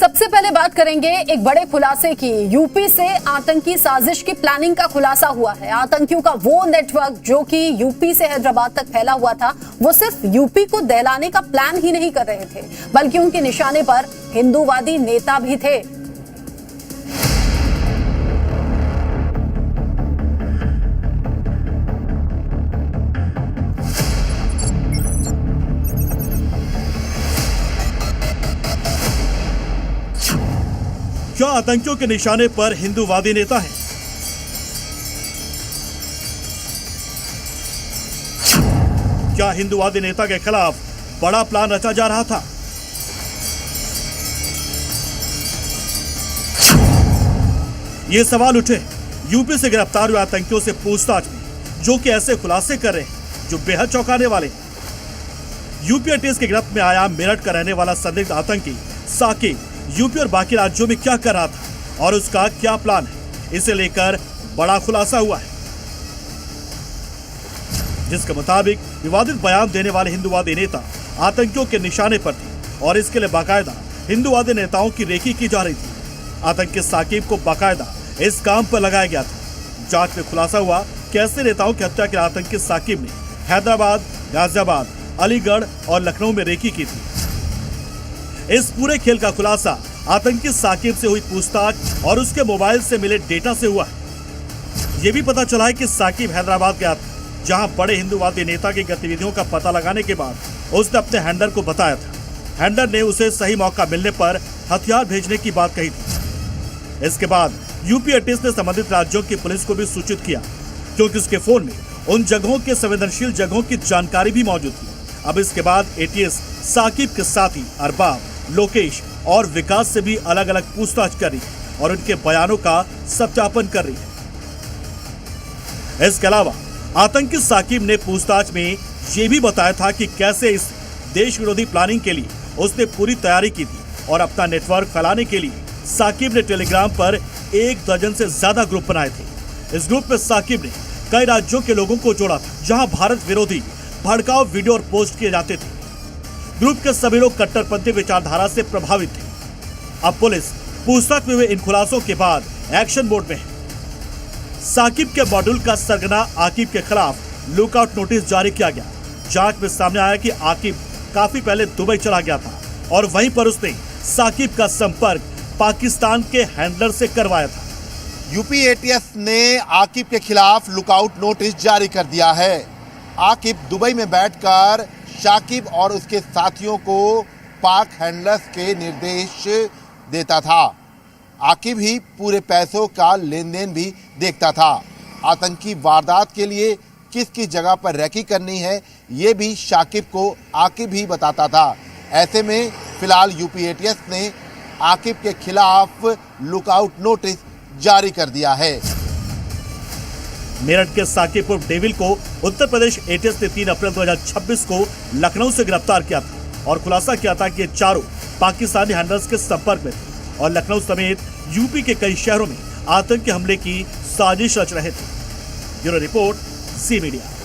सबसे पहले बात करेंगे एक बड़े खुलासे की। यूपी से आतंकी साजिश की प्लानिंग का खुलासा हुआ है। आतंकियों का वो नेटवर्क जो कि यूपी से हैदराबाद तक फैला हुआ था, वो सिर्फ यूपी को दहलाने का प्लान ही नहीं कर रहे थे, बल्कि उनके निशाने पर हिंदूवादी नेता भी थे। क्या आतंकियों के निशाने पर हिंदूवादी नेता हैं? क्या हिंदूवादी नेता के खिलाफ बड़ा प्लान रचा जा रहा था? ये सवाल उठे यूपी से गिरफ्तार हुए आतंकियों से पूछताछ में, जो कि ऐसे खुलासे कर रहे हैं जो बेहद चौंकाने वाले हैं। यूपी एटीएस की गिरफ्त में आया मेरठ का रहने वाला संदिग्ध आतंकी साकिब यूपी और बाकी राज्यों में क्या कर रहा था और उसका क्या प्लान है, इसे लेकर बड़ा खुलासा हुआ है, जिसके मुताबिक विवादित बयान देने वाले हिंदूवादी नेता आतंकियों के निशाने पर थे और इसके लिए बाकायदा हिंदूवादी नेताओं की रेकी की जा रही थी। आतंकी साकिब को बाकायदा इस काम पर लगाया गया था। जांच में खुलासा हुआ कि ऐसे नेताओं की हत्या के आतंकी साकिब ने हैदराबाद, गाजियाबाद, अलीगढ़ और लखनऊ में रेकी की थी। इस पूरे खेल का खुलासा आतंकी साकिब से हुई पूछताछ और उसके मोबाइल से मिले डेटा से हुआ है। यह भी पता चला है कि साकिब हैदराबाद गया था, जहां बड़े हिंदूवादी नेता की गतिविधियों का पता लगाने के बाद उसने अपने हैंडलर को बताया था। हैंडलर ने उसे सही मौका मिलने पर हथियार भेजने की बात कही थी। इसके बाद यूपी एटीएस ने संबंधित राज्यों की पुलिस को भी सूचित किया, क्योंकि उसके फोन में उन जगहों के संवेदनशील जगहों की जानकारी भी मौजूद थी। अब इसके बाद एटीएस साकिब के साथी अरबाब, लोकेश और विकास से भी अलग अलग पूछताछ कर रही है और उनके बयानों का सत्यापन कर रही है। इसके अलावा आतंकी साकिब ने पूछताछ में यह भी बताया था कि कैसे इस देश विरोधी प्लानिंग के लिए उसने पूरी तैयारी की थी और अपना नेटवर्क फैलाने के लिए साकिब ने टेलीग्राम पर 1 दर्जन से ज्यादा ग्रुप बनाए थे। इस ग्रुप में साकिब ने कई राज्यों के लोगों को जोड़ा था, जहां भारत विरोधी भड़काऊ वीडियो और पोस्ट किए जाते थे। ग्रुप के सभी लोग कट्टरपंथी विचारधारा से प्रभावित थे। अब पुलिस पूछताछ में हुए इन खुलासों के बाद एक्शन मोड में है। साकिब के मॉड्यूल का सरगना आकिब के खिलाफ लुकआउट नोटिस जारी किया गया। जांच में सामने आया कि आकिब काफी पहले दुबई चला गया था और वहीं पर उसने साकिब का संपर्क पाकिस्तान के हैंडलर से करवाया था। यूपी एटीएस ने आकिब के खिलाफ लुकआउट नोटिस जारी कर दिया है। आकिब दुबई में बैठकर शाकिब और उसके साथियों को पाक हैंडलर्स के निर्देश देता था। आकिब ही पूरे पैसों का लेन देन भी देखता था। आतंकी वारदात के लिए किसकी जगह पर रैकी करनी है, ये भी शाकिब को आकिब ही बताता था। ऐसे में फिलहाल यूपी एटीएस ने आकिब के खिलाफ लुकआउट नोटिस जारी कर दिया है। मेरठ के साकिब उर्फ डेविल को उत्तर प्रदेश एटीएस ने 3 अप्रैल 2026 को लखनऊ से गिरफ्तार किया था और खुलासा किया था कि ये चारों पाकिस्तानी हैंडलर्स के संपर्क में थे और लखनऊ समेत यूपी के कई शहरों में आतंकी हमले की साजिश रच रहे थे। Bureau report, C media.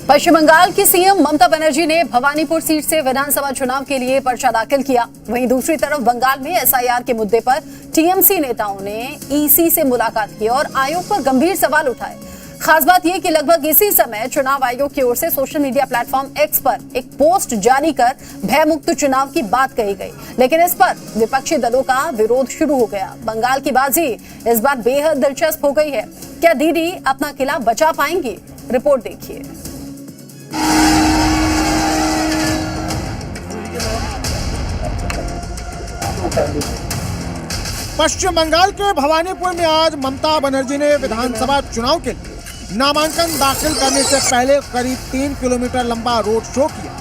पश्चिम बंगाल की सीएम ममता बनर्जी ने भवानीपुर सीट से विधानसभा चुनाव के लिए पर्चा दाखिल किया। वहीं दूसरी तरफ बंगाल में एसआईआर के मुद्दे पर टीएमसी नेताओं ने ईसी से मुलाकात की और आयोग पर गंभीर सवाल उठाए। खास बात यह कि लगभग इसी समय चुनाव आयोग की ओर से सोशल मीडिया प्लेटफॉर्म एक्स पर एक पोस्ट जारी कर भयमुक्त चुनाव की बात कही गई, लेकिन इस पर विपक्षी दलों का विरोध शुरू हो गया। बंगाल की बाजी इस बार बेहद दिलचस्प हो गई है। क्या दीदी अपना किला बचा पाएंगी? रिपोर्ट देखिए। पश्चिम बंगाल के भवानीपुर में आज ममता बनर्जी ने विधानसभा चुनाव के लिए नामांकन दाखिल करने से पहले करीब 3 किलोमीटर लंबा रोड शो किया।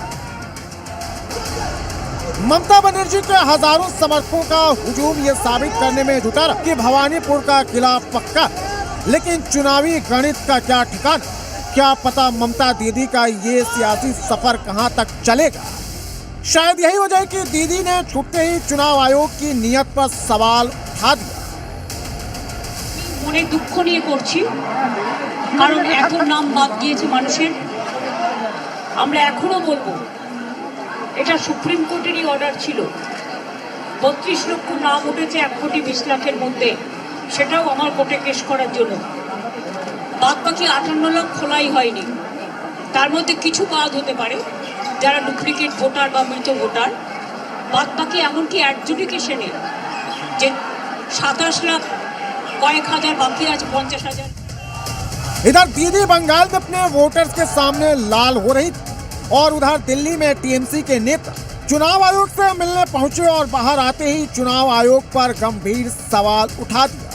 ममता बनर्जी के हजारों समर्थकों का हुजूम ये साबित करने में जुटा रहा कि भवानीपुर का किला पक्का, लेकिन चुनावी गणित का क्या ठिकाना। क्या पता ममता दीदी का ये सियासी सफर कहां तक चलेगा। शायद यही वजह है कि दीदी ने छूटते ही चुनाव आयोग की नियत पर सवाल उठा दिया। মনে দুঃখ নিয়ে করছি, কারণ এত নাম বাদ গিয়েছে মানুষের। আমরা এখনো বলবো এটা সুপ্রিম কোর্টেরই অর্ডার ছিল। 32 লক্ষ নাম উঠেছে 1,20,00,000-এর মধ্যে, সেটাও আমার কোর্টে কেস করার জন্য। বাদ বাকি 58 লাখ খোলাই হয়নি। তার মধ্যে কিছু বাদ হতে পারে যারা ডুপ্লিকেট ভোটার বা মৃত ভোটার। বাদ বাকি এমনকি অ্যাডজুডিকেশনে যে 27 লাখ কয়েক হাজার বাকি আছে, 50,000। इधर दीदी बंगाल में अपने वोटर्स के सामने लाल हो रही थी और उधर दिल्ली में टीएमसी के नेता चुनाव आयोग से मिलने पहुंचे और बाहर आते ही चुनाव आयोग पर गंभीर सवाल उठा दिया।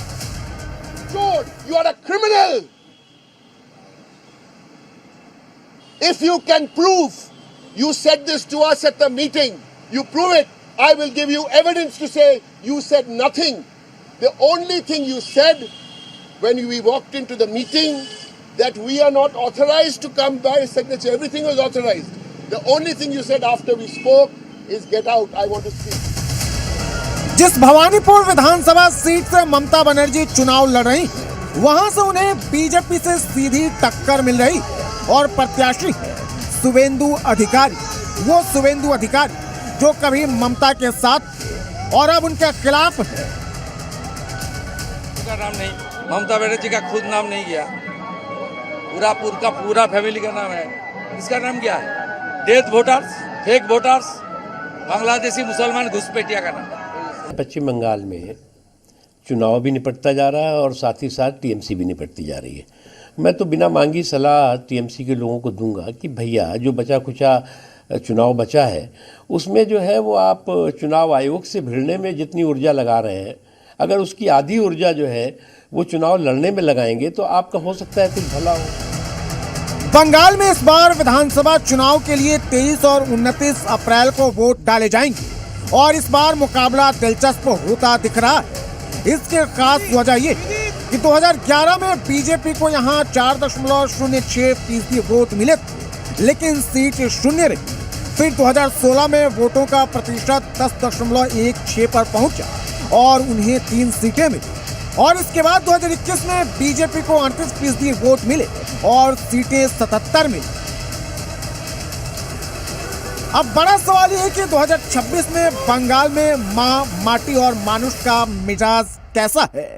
You are a criminal. If you can prove you said this to us at the meeting, you prove it. I will give you evidence to say you said nothing. The only thing you said when we walked into the meeting that we are not authorized to come by signature. Everything was authorized. The only thing you said after we spoke is get out. I want to speak. जिस भवानीपुर विधानसभा seat से ममता बनर्जी चुनाव लड़ रही, वहां से उन्हें BJP से सीधी टक्कर मिल रही और प्रत्याशी है शुभेंदु अधिकारी। वो शुभेंदु अधिकारी जो कभी ममता के साथ थे और अब उनके खिलाफ है। का नाम नहीं, ममता बनर्जी का खुद नाम नहीं गया, पूरा फैमिली का नाम है। इसका नाम क्या है? Death voters, fake voters, Bangladeshi मुसलमान घुसपैठिया का नाम। पश्चिम बंगाल में चुनाव भी निपटता जा रहा है और साथ ही साथ टीएमसी भी निपटती जा रही है। मैं तो बिना मांगी सलाह टीएमसी के लोगों को दूंगा कि भैया जो बचा खुचा चुनाव बचा है उसमें जो है वो आप चुनाव आयोग से भिड़ने में जितनी ऊर्जा लगा रहे हैं, अगर उसकी आधी ऊर्जा जो है वो चुनाव लड़ने में लगाएंगे तो आपका हो सकता है कुछ भला हो। बंगाल में इस बार विधानसभा चुनाव के लिए 23 और 29 अप्रैल को वोट डाले जाएंगे और इस बार मुकाबला दिलचस्प होता दिख रहा है। इसके खास वजह ये कि 2011 में बीजेपी को यहाँ 4.06% वोट मिले थे, लेकिन सीट शून्य रही। फिर 2016 में वोटों का प्रतिशत 10.16 पर पहुंचा और उन्हें 3 सीटें मिली और इसके बाद 2021 में बीजेपी को 38% वोट मिले और सीटें 77 मिली। अब बड़ा सवाल ये है कि 2026 में बंगाल में मां, माटी और मानुष का मिजाज कैसा है?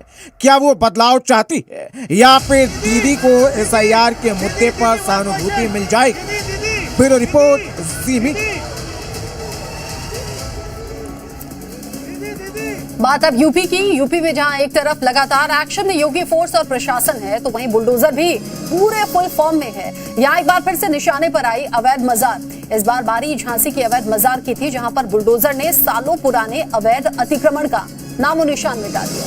क्या वो बदलाव चाहती है या फिर दीदी को एसआईआर के मुद्दे पर सहानुभूति मिल जाएगी? ब्यूरो रिपोर्ट, जी मीडिया। बात अब यूपी की। यूपी में जहां एक तरफ लगातार एक्शन में योगी फोर्स और प्रशासन है, तो वहीं बुलडोजर भी पूरे फुल फॉर्म में है। यहां एक बार फिर से निशाने पर आई अवैध मजार। इस बार बारी झांसी की अवैध मजार की थी, जहां पर बुलडोजर ने सालों पुराने अवैध अतिक्रमण का नामो निशान मिटा दिया।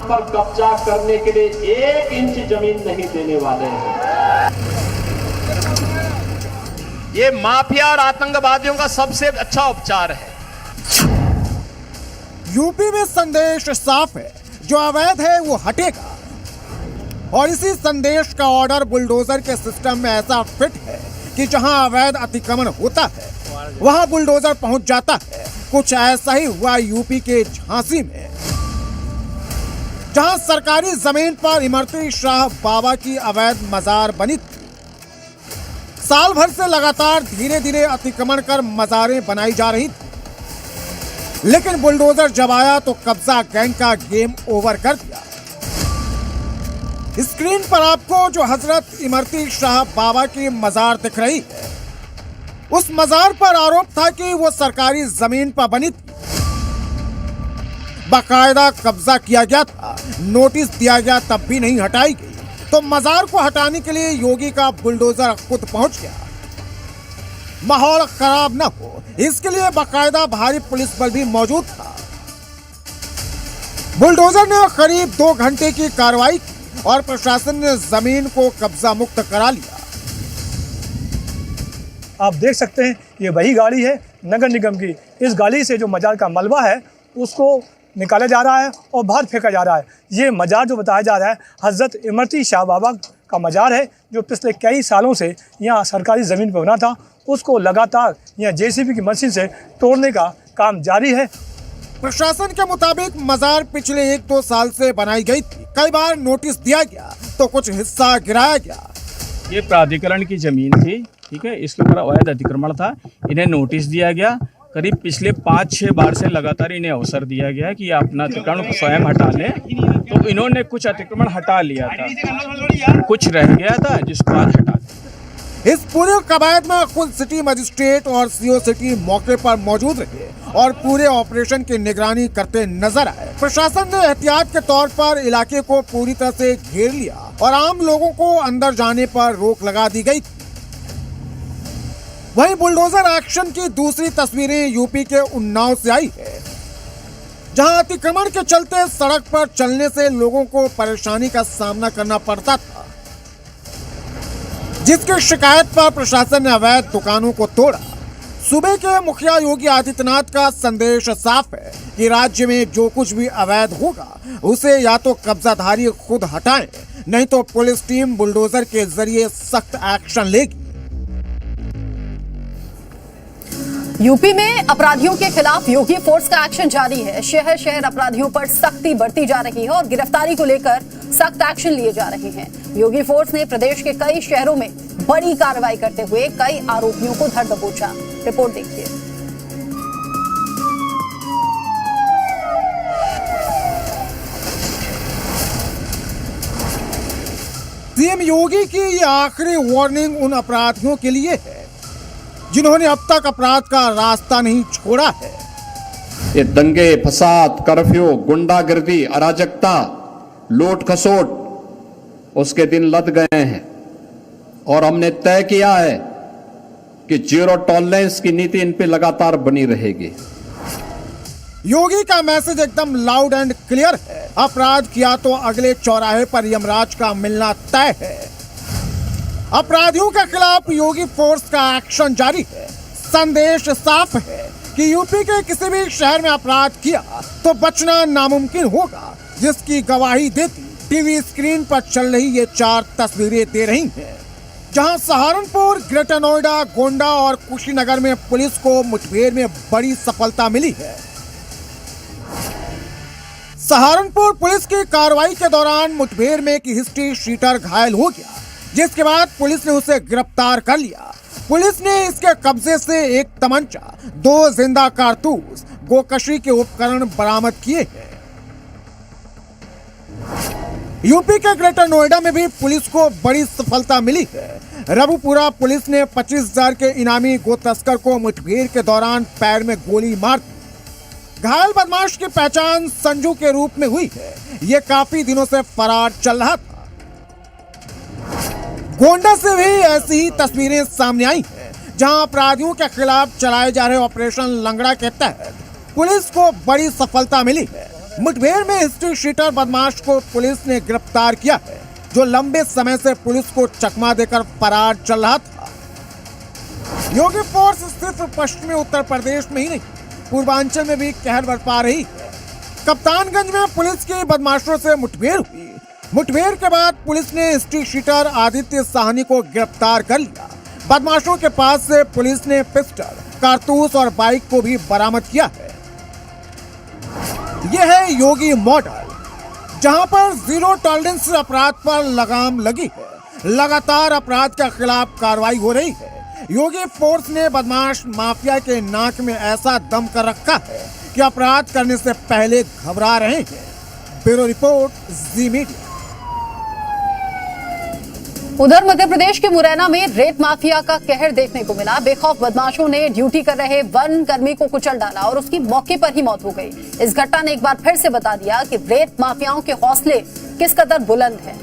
पर कब्जा करने के लिए 1 इंच जमीन नहीं देने वाले हैं। ये माफिया और आतंकवादियों का सबसे अच्छा उपचार है। यूपी में संदेश साफ है, जो अवैध है वो हटेगा और इसी संदेश का ऑर्डर बुलडोजर के सिस्टम में ऐसा फिट है कि जहां अवैध अतिक्रमण होता है वहां बुलडोजर पहुंच जाता है। कुछ ऐसा ही हुआ यूपी के झांसी में, जहां सरकारी जमीन पर इमरती शाह बाबा की अवैध मजार बनी थी। साल भर से लगातार धीरे धीरे अतिक्रमण कर मजारें बनाई जा रही थी, लेकिन बुलडोजर जब आया तो कब्जा गैंग का गेम ओवर कर दिया। स्क्रीन पर आपको जो हजरत इमरती शाह बाबा की मजार दिख रही है, उस मजार पर आरोप था कि वो सरकारी जमीन पर बनी थी। बाकायदा कब्जा किया गया था, नोटिस दिया गया, तब भी नहीं हटाई गई। तो मजार को हटाने के लिए योगी का बुलडोजर खुद पहुंच गया। माहौल खराब न हो इसके लिए बाकायदा भारी पुलिस बल भी मौजूद था। बुलडोजर ने करीब 2 घंटे की कार्रवाई की और प्रशासन ने जमीन को कब्जा मुक्त करा लिया। आप देख सकते हैं ये वही गाड़ी है नगर निगम की। इस गाड़ी से जो मजार का मलबा है उसको निकाला जा रहा है और बाहर फेंका जा रहा है। ये मजार जो बताया जा रहा है हज़रत इमरती शाह बाबा का मजार है, जो पिछले कई सालों से यहाँ सरकारी ज़मीन पर बना था। उसको लगातार यहाँ जेसीबी की मशीन से तोड़ने का काम जारी है प्रशासन के मुताबिक मजार पिछले 1-2 साल से बनाई गई थी। कई बार नोटिस दिया गया तो कुछ हिस्सा गिराया गया। ये प्राधिकरण की जमीन थी, ठीक है, इसके ऊपर अवैध अतिक्रमण था। इन्हें नोटिस दिया गया। करीब पिछले 5-6 बार से लगातार इन्हें अवसर दिया गया कि आप अपना अतिक्रमण स्वयं हटा लें। तो इन्होंने कुछ अतिक्रमण हटा लिया था, कुछ रह गया था जिसको आज हटा दिया। इस पूरे कवायद में खुद सिटी मजिस्ट्रेट और सीओ सिटी मौके पर मौजूद रहे और पूरे ऑपरेशन की निगरानी करते नजर आए। प्रशासन ने एहतियात के तौर पर इलाके को पूरी तरह से घेर लिया और आम लोगों को अंदर जाने पर रोक लगा दी गई। वहीं बुलडोजर एक्शन की दूसरी तस्वीरें यूपी के उन्नाव से आई है, जहां अतिक्रमण के चलते सड़क पर चलने से लोगों को परेशानी का सामना करना पड़ता था, जिसकी शिकायत पर प्रशासन ने अवैध दुकानों को तोड़ा। सूबे के मुखिया योगी आदित्यनाथ का संदेश साफ है कि राज्य में जो कुछ भी अवैध होगा उसे या तो कब्जाधारी खुद हटाएं, नहीं तो पुलिस टीम बुलडोजर के जरिए सख्त एक्शन लेगी। यूपी में अपराधियों के खिलाफ योगी फोर्स का एक्शन जारी है। शहर शहर अपराधियों पर सख्ती बढ़ती जा रही है और गिरफ्तारी को लेकर सख्त एक्शन लिए जा रहे हैं। योगी फोर्स ने प्रदेश के कई शहरों में बड़ी कार्रवाई करते हुए कई आरोपियों को धर दबोचा। रिपोर्ट देखिए। सीएम योगी की ये आखिरी वार्निंग उन अपराधियों के लिए है जिन्होंने अब तक अपराध का रास्ता नहीं छोड़ा है। ये दंगे, फसाद, कर्फ्यू, गुंडागर्दी, अराजकता, लूट खसोट उसके दिन लद गए हैं और हमने तय किया है कि जीरो टॉलरेंस की नीति इन पे लगातार बनी रहेगी। योगी का मैसेज एकदम लाउड एंड क्लियर है। अपराध किया तो अगले चौराहे पर यमराज का मिलना तय है। अपराधियों के खिलाफ योगी फोर्स का एक्शन जारी है। संदेश साफ है कि यूपी के किसी भी शहर में अपराध किया तो बचना नामुमकिन होगा, जिसकी गवाही देती टीवी स्क्रीन पर चल रही ये 4 तस्वीरें दे रही हैं, जहां सहारनपुर, ग्रेटर नोएडा, गोंडा और कुशीनगर में पुलिस को मुठभेड़ में बड़ी सफलता मिली है। सहारनपुर पुलिस की कार्रवाई के दौरान मुठभेड़ में एक हिस्ट्री शीटर घायल हो गया, जिसके बाद पुलिस ने उसे गिरफ्तार कर लिया। पुलिस ने इसके कब्जे से एक तमंचा, 2 जिंदा कारतूस, गोकशी के उपकरण बरामद किए हैं। यूपी के ग्रेटर नोएडा में भी पुलिस को बड़ी सफलता मिली है। रबुपुरा पुलिस ने 25,000 के इनामी गो तस्कर को मुठभेड़ के दौरान पैर में गोली मार दी। घायल बदमाश की पहचान संजू के रूप में हुई है। ये काफी दिनों से फरार चल रहा था। गोंडा से भी ऐसी ही तस्वीरें सामने आई हैं, जहां अपराधियों के खिलाफ चलाए जा रहे ऑपरेशन लंगड़ा के तहत पुलिस को बड़ी सफलता मिली है। मुठभेड़ में हिस्ट्री शीटर बदमाश को पुलिस ने गिरफ्तार किया है, जो लंबे समय से पुलिस को चकमा देकर फरार चल रहा था। योगी फोर्स सिर्फ पश्चिमी उत्तर प्रदेश में ही नहीं, पूर्वांचल में भी कहर बरपा रही है। कप्तानगंज में पुलिस की बदमाशों से मुठभेड़ हुई। मुठभेड़ के बाद पुलिस ने हिस्ट्री शीटर आदित्य साहनी को गिरफ्तार कर लिया। बदमाशों के पास से पुलिस ने पिस्टल, कारतूस और बाइक को भी बरामद किया है। यह है योगी मॉडल, जहां पर जीरो टॉलरेंस अपराध पर लगाम लगी है। लगातार अपराध के खिलाफ कार्रवाई हो रही है। योगी फोर्स ने बदमाश माफिया के नाक में ऐसा दम कर रखा है कि अपराध करने से पहले घबरा रहे हैं। ब्यूरो रिपोर्ट, जी मीडिया। उधर मध्य प्रदेश के मुरैना में रेत माफिया का कहर देखने को मिला। बेखौफ बदमाशों ने ड्यूटी कर रहे वन कर्मी को कुचल डाला और उसकी मौके पर ही मौत हो गई। इस घटना ने एक बार फिर से बता दिया कि रेत माफियाओं के हौसले किस कदर बुलंद हैं।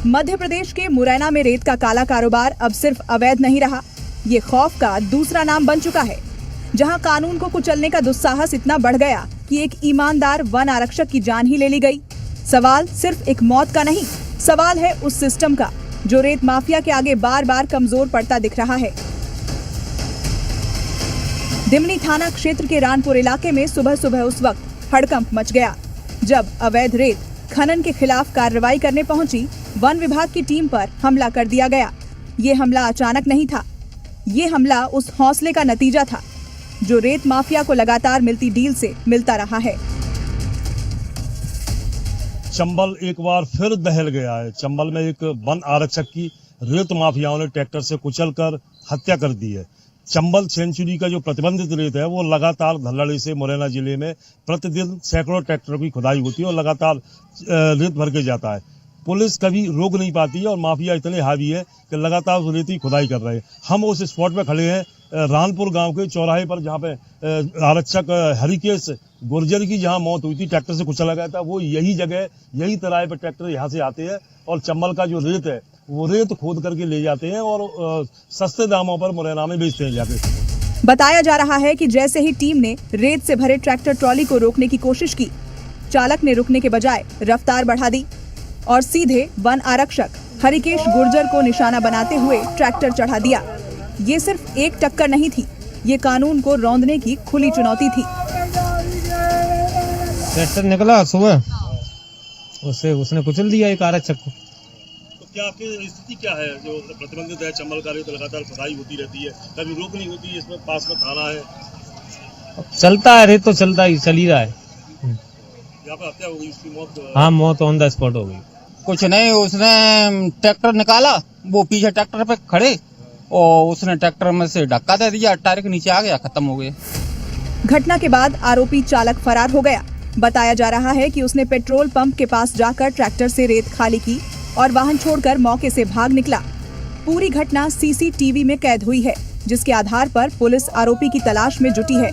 मध्य प्रदेश के मुरैना में रेत का काला कारोबार अब सिर्फ अवैध नहीं रहा, ये खौफ का दूसरा नाम बन चुका है, जहां कानून को कुचलने का दुस्साहस इतना बढ़ गया कि एक ईमानदार वन आरक्षक की जान ही ले ली गई। सवाल सिर्फ एक मौत का नहीं, सवाल है उस सिस्टम का जो रेत माफिया के आगे बार बार कमजोर पड़ता दिख रहा है। दिमनी थाना क्षेत्र के रानपुर इलाके में सुबह सुबह उस वक्त हड़कंप मच गया, जब अवैध रेत खनन के खिलाफ कार्रवाई करने पहुंची वन विभाग की टीम पर हमला कर दिया गया। ये हमला अचानक नहीं था, ये हमला उस हौसले का नतीजा था जो रेत माफिया को लगातार मिलती डील से मिलता रहा है। चंबल एक बार फिर दहल गया है। चंबल में एक वन आरक्षक की रेत माफियाओं ने ट्रैक्टर से कुचलकर हत्या कर दी है। चंबल सेंचुरी का जो प्रतिबंधित रेत है वो लगातार धल्लाड़ी से मुरैना जिले में प्रतिदिन सैकड़ों ट्रैक्टरों की खुदाई होती है और लगातार रेत भर के जाता है। पुलिस कभी रोक नहीं पाती है और माफिया इतने हावी है कि लगातार उस रेत की खुदाई कर रहे हैं। हम उस स्पॉट पे खड़े हैं रानपुर गांव के चौराहे पर, जहां पे आरक्षक हरिकेश गुर्जर की जहां मौत हुई थी, ट्रैक्टर से कुचला गया था, वो यही जगह, यही तराई पर ट्रैक्टर यहाँ से आते हैं और चंबल का जो रेत है वो रेत खोद करके ले जाते हैं और सस्ते दामों पर मुरैना में बेचते हैं जाके। बताया जा रहा है कि जैसे ही टीम ने रेत से भरे ट्रैक्टर ट्रॉली को रोकने की कोशिश की, चालक ने रुकने के बजाय रफ्तार बढ़ा दी और सीधे वन आरक्षक हरिकेश गुर्जर को निशाना बनाते हुए ट्रैक्टर चढ़ा दिया। ये सिर्फ एक टक्कर नहीं थी, ये कानून को रौंदने की खुली चुनौती थी। ट्रैक्टर निकला सुबह, उसने कुचल दिया एक आरक्षक को। तो क्या आपकी स्थिति क्या है? जो प्रतिबंधित है चंबल का रेत लगातार खुदाई होती रहती है, कभी रोक नहीं होती, इसमें पास में थाना है, चलता है रेत तो चलता ही चल ही रहा है। यहाँ पे हत्या हो गई, उसकी मौत? हाँ, मौत ऑन द स्पॉट हो गई। कुछ नहीं, उसने ट्रैक्टर निकाला, वो पीछे ट्रैक्टर पे खड़े और उसने ट्रैक्टर में से धक्का दे दिया, टायर के नीचे आ गया, खत्म हो गया। घटना के बाद आरोपी चालक फरार हो गया। बताया जा रहा है कि उसने पेट्रोल पंप के पास जाकर ट्रैक्टर से रेत खाली की और वाहन छोड़कर मौके से भाग निकला। पूरी घटना सीसीटीवी में कैद हुई है, जिसके आधार पर पुलिस आरोपी की तलाश में जुटी है।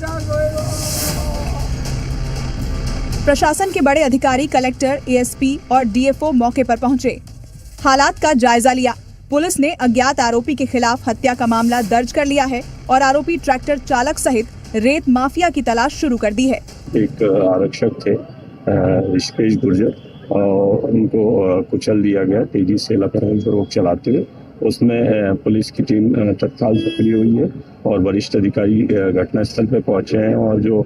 प्रशासन के बड़े अधिकारी कलेक्टर, एएसपी और डीएफओ मौके पर पहुंचे, हालात का जायजा लिया। पुलिस ने अज्ञात आरोपी के खिलाफ हत्या का मामला दर्ज कर लिया है और आरोपी ट्रैक्टर चालक सहित रेत माफिया की तलाश शुरू कर दी है। एक आरक्षक थे ऋषिकेश गुर्जर, और उनको कुचल दिया गया तेजी से लापरवाही चलाते हुए। उसमें पुलिस की टीम तत्काल सक्रिय हुई है और वरिष्ठ अधिकारी घटनास्थल पर पहुंचे हैं और जो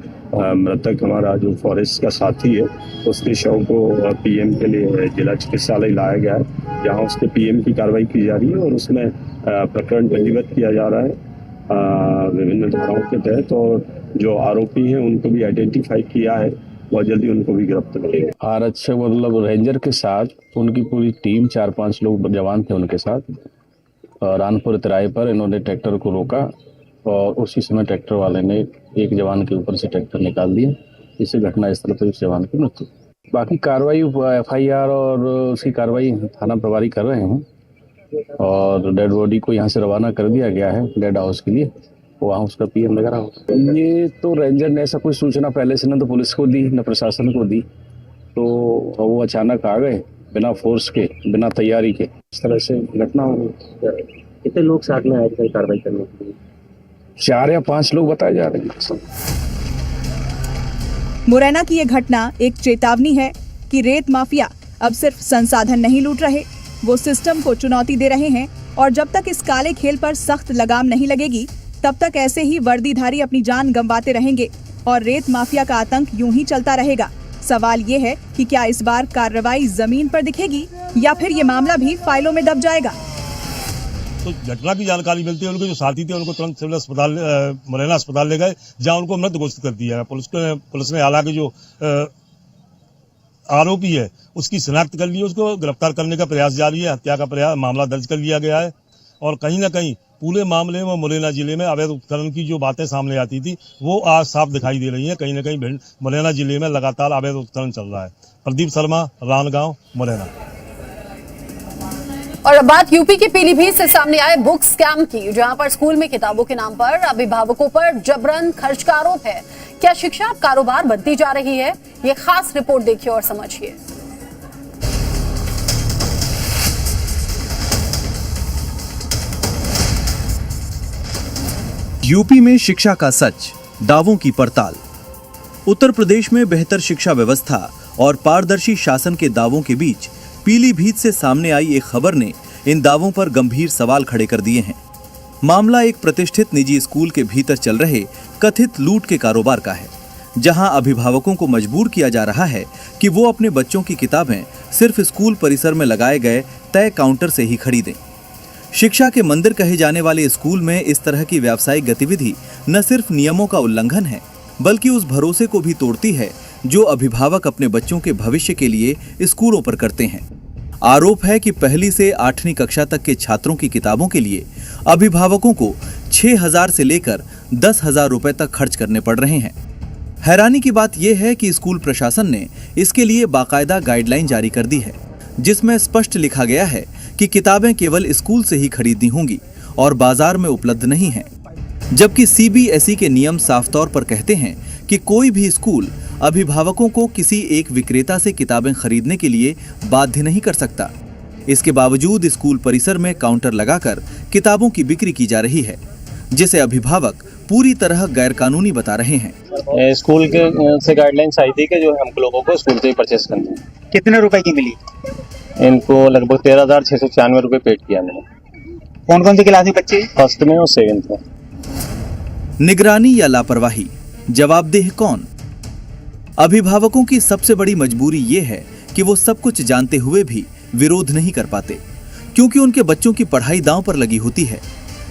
मृतक हमारा जो फॉरेस्ट का साथी है उसके शव को पीएम के लिए जिला चिकित्सालय लाया गया है, जहां उसके पीएम की कार्रवाई की जा रही है और उसमें प्रकरण पंजीबद्ध किया जा रहा है विभिन्न धाराओं के तहत, और जो आरोपी हैं उनको भी आइडेंटिफाई किया है, बहुत जल्दी उनको भी गिरफ्तार करेंगे। आरक्षक मतलब रेंजर के साथ उनकी पूरी टीम 4-5 लोग जवान थे उनके साथ, रानपुर तिराहे पर इन्होंने ट्रैक्टर को रोका और उसी समय ट्रैक्टर वाले ने एक जवान के ऊपर से ट्रैक्टर निकाल दिया, जिससे घटनास्थल पर उस जवान की मृत्यु। बाकी कार्रवाई एफआईआर और उसकी कार्रवाई थाना प्रभारी कर रहे हैं और डेड बॉडी को यहाँ से रवाना कर दिया गया है डेड हाउस के लिए, वहाँ उसका पीएम वगैरह होगा। ये तो रेंजर ने ऐसा कोई सूचना पहले से न तो पुलिस को दी न प्रशासन को दी, तो वो अचानक आ गए बिना फोर्स के, बिना तैयारी के, इस तरह से घटना हो गई। कितने लोग साथ में आए थे कार्रवाई करने के लिए? 4 या 5 लोग बताए जा रहे हैं। मुरैना की ये घटना एक चेतावनी है कि रेत माफिया अब सिर्फ संसाधन नहीं लूट रहे, वो सिस्टम को चुनौती दे रहे हैं और जब तक इस काले खेल पर सख्त लगाम नहीं लगेगी तब तक ऐसे ही वर्दीधारी अपनी जान गंवाते रहेंगे और रेत माफिया का आतंक यूं ही चलता रहेगा। सवाल ये है कि क्या इस बार कार्रवाई जमीन पर दिखेगी या फिर ये मामला भी फाइलों में दब जाएगा। तो घटना की जानकारी मिलती है, उनके जो साथी थे उनको तुरंत सिविल अस्पताल मुरैना अस्पताल ले गए, जहां उनको मृत घोषित कर दिया है। पुलिस ने हालांकि जो आरोपी है उसकी शिनाख्त कर ली है, उसको गिरफ्तार करने का प्रयास जारी है। हत्या का मामला दर्ज कर लिया गया है और कहीं ना कहीं पूरे मामले में मुरैना जिले में अवैध उत्खनन की जो बातें सामने आती थी वो आज साफ दिखाई दे रही हैं। कहीं ना कहीं मुरैना जिले में लगातार अवैध उत्खनन चल रहा है। प्रदीप शर्मा, रानगांव, मुरैना। और अब बात यूपी के पीलीभीत से सामने आए बुक स्कैम की, जहां पर स्कूल में किताबों के नाम पर अभिभावकों पर जबरन खर्च का आरोप है। क्या शिक्षा कारोबार बनती जा रही है? ये खास रिपोर्ट देखिए और समझिए। यूपी में शिक्षा का सच, दावों की पड़ताल। उत्तर प्रदेश में बेहतर शिक्षा व्यवस्था और पारदर्शी शासन के दावों के बीच पीलीभीत से सामने आई एक खबर ने इन दावों पर गंभीर सवाल खड़े कर दिए हैं। मामला एक प्रतिष्ठित निजी स्कूल के भीतर चल रहे कथित लूट के कारोबार का है, जहां अभिभावकों को मजबूर किया जा रहा है कि वो अपने बच्चों की किताबें सिर्फ स्कूल परिसर में लगाए गए तय काउंटर से ही खरीदें। शिक्षा के मंदिर कहे जाने वाले स्कूल में इस तरह की व्यावसायिक गतिविधि न सिर्फ नियमों का उल्लंघन है, बल्कि उस भरोसे को भी तोड़ती है जो अभिभावक अपने बच्चों के भविष्य के लिए स्कूलों पर करते हैं। आरोप है कि पहली से 8वीं कक्षा तक के छात्रों की किताबों के लिए अभिभावकों को 6,000 से लेकर 10,000 रुपए तक खर्च करने पड़ रहे हैं। हैरानी की बात यह है कि स्कूल प्रशासन ने इसके लिए बाकायदा गाइडलाइन जारी कर दी है, जिसमें स्पष्ट लिखा गया है कि किताबें केवल स्कूल से ही खरीदनी होंगी और बाजार में उपलब्ध नहीं हैं। जबकि CBSE के नियम साफ तौर पर कहते हैं कि कोई भी स्कूल अभिभावकों को किसी एक विक्रेता से किताबें खरीदने के लिए बाध्य नहीं कर सकता। इसके बावजूद स्कूल परिसर में काउंटर लगाकर किताबों की बिक्री की जा रही है, जिसे अभिभावक पूरी तरह गैरकानूनी बता रहे हैं। स्कूल के से गाइडलाइंस आई थी कि जो हम लोगों को स्कूल से ही परचेस करनी है। कितने रुपए की मिली? इनको लगभग 13,696 रुपए पेड किया मैंने। कौन कौन सी क्लास के बच्चे? फर्स्ट में और 7th में। निगरानी या लापरवाही, जवाबदेह कौन? अभिभावकों की सबसे बड़ी मजबूरी ये है कि वो सब कुछ जानते हुए भी विरोध नहीं कर पाते, क्योंकि उनके बच्चों की पढ़ाई दांव पर लगी होती है।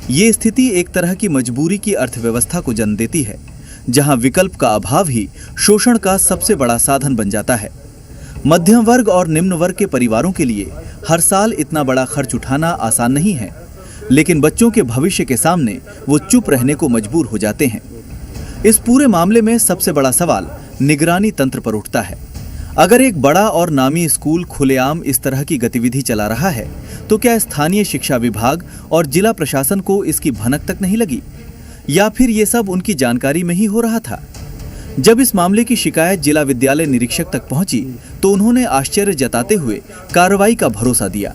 ये स्थिति एक तरह की मजबूरी की अर्थव्यवस्था को जन्म देती है, जहां विकल्प का अभाव ही शोषण का सबसे बड़ा साधन बन जाता है। मध्यम वर्ग और निम्न वर्ग के परिवारों के लिए हर साल इतना बड़ा खर्च उठाना आसान नहीं है, लेकिन बच्चों के भविष्य के सामने वो चुप रहने को मजबूर हो जाते हैं। इस पूरे मामले में सबसे बड़ा सवाल निगरानी तंत्र पर उठता है। अगर एक बड़ा और नामी स्कूल खुलेआम इस तरह की गतिविधि चला रहा है, तो क्या स्थानीय शिक्षा विभाग और जिला प्रशासन को इसकी भनक तक नहीं लगी, या फिर ये सब उनकी जानकारी में ही हो रहा था? जब इस मामले की शिकायत जिला विद्यालय निरीक्षक तक पहुंची, तो उन्होंने आश्चर्य जताते हुए कार्रवाई का भरोसा दिया,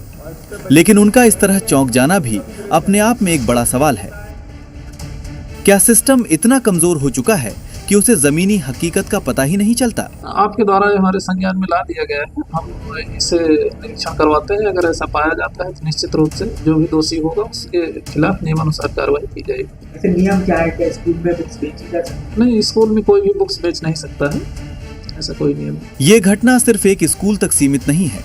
लेकिन उनका इस तरह चौंक जाना भी अपने आप में एक बड़ा सवाल है। क्या सिस्टम इतना कमजोर हो चुका है कि उसे जमीनी हकीकत का पता ही नहीं चलता? आपके द्वारा हमारे संज्ञान में ला दिया गया है, हम इसे निरीक्षण करवाते हैं। अगर ऐसा पाया जाता है तो निश्चित रूप से जो भी दोषी होगा उसके खिलाफ नियमानुसार कार्रवाई की जाएगी। ऐसे नियम क्या है कि स्कूल में बुक्स बेची जा सकती? नहीं, स्कूल में कोई भी बुक्स बेच नहीं सकता है, ऐसा कोई नियम। ये घटना सिर्फ एक स्कूल तक सीमित नहीं है,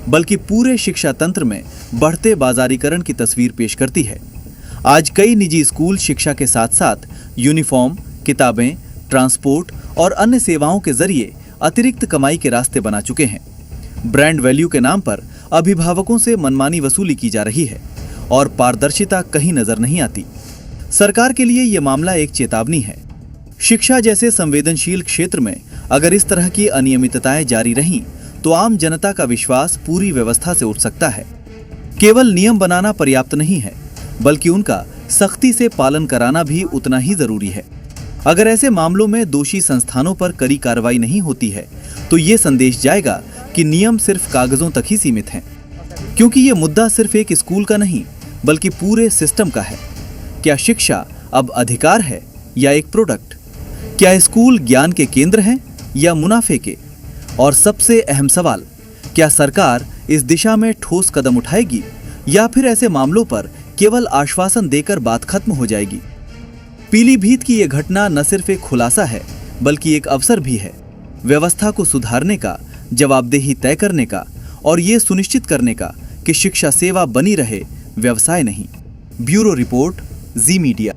बल्कि पूरे शिक्षा तंत्र में बढ़ते बाजारीकरण की तस्वीर पेश करती है। आज कई निजी स्कूल शिक्षा के साथ साथ यूनिफॉर्म, किताबें, ट्रांसपोर्ट और अन्य सेवाओं के जरिए अतिरिक्त कमाई के रास्ते बना चुके हैं। ब्रांड वैल्यू के नाम पर अभिभावकों से मनमानी वसूली की जा रही है और पारदर्शिता कहीं नजर नहीं आती। सरकार के लिए यह मामला एक चेतावनी है। शिक्षा जैसे संवेदनशील क्षेत्र में अगर इस तरह की अनियमितताएं जारी रहीं, तो आम जनता का विश्वास पूरी व्यवस्था से उठ सकता है। केवल नियम बनाना पर्याप्त नहीं है, बल्कि उनका सख्ती से पालन कराना भी उतना ही जरूरी है। अगर ऐसे मामलों में दोषी संस्थानों पर कड़ी कार्रवाई नहीं होती है, तो ये संदेश जाएगा कि नियम सिर्फ कागजों तक ही सीमित हैं, क्योंकि ये मुद्दा सिर्फ एक स्कूल का नहीं, बल्कि पूरे सिस्टम का है। क्या शिक्षा अब अधिकार है या एक प्रोडक्ट? क्या स्कूल ज्ञान के केंद्र हैं या मुनाफे के? और सबसे अहम सवाल, क्या सरकार इस दिशा में ठोस कदम उठाएगी या फिर ऐसे मामलों पर केवल आश्वासन देकर बात खत्म हो जाएगी? पीलीभीत की यह घटना न सिर्फ एक खुलासा है, बल्कि एक अवसर भी है व्यवस्था को सुधारने का, जवाबदेही तय करने का और ये सुनिश्चित करने का कि शिक्षा सेवा बनी रहे, व्यवसाय नहीं। ब्यूरो रिपोर्ट, जी मीडिया।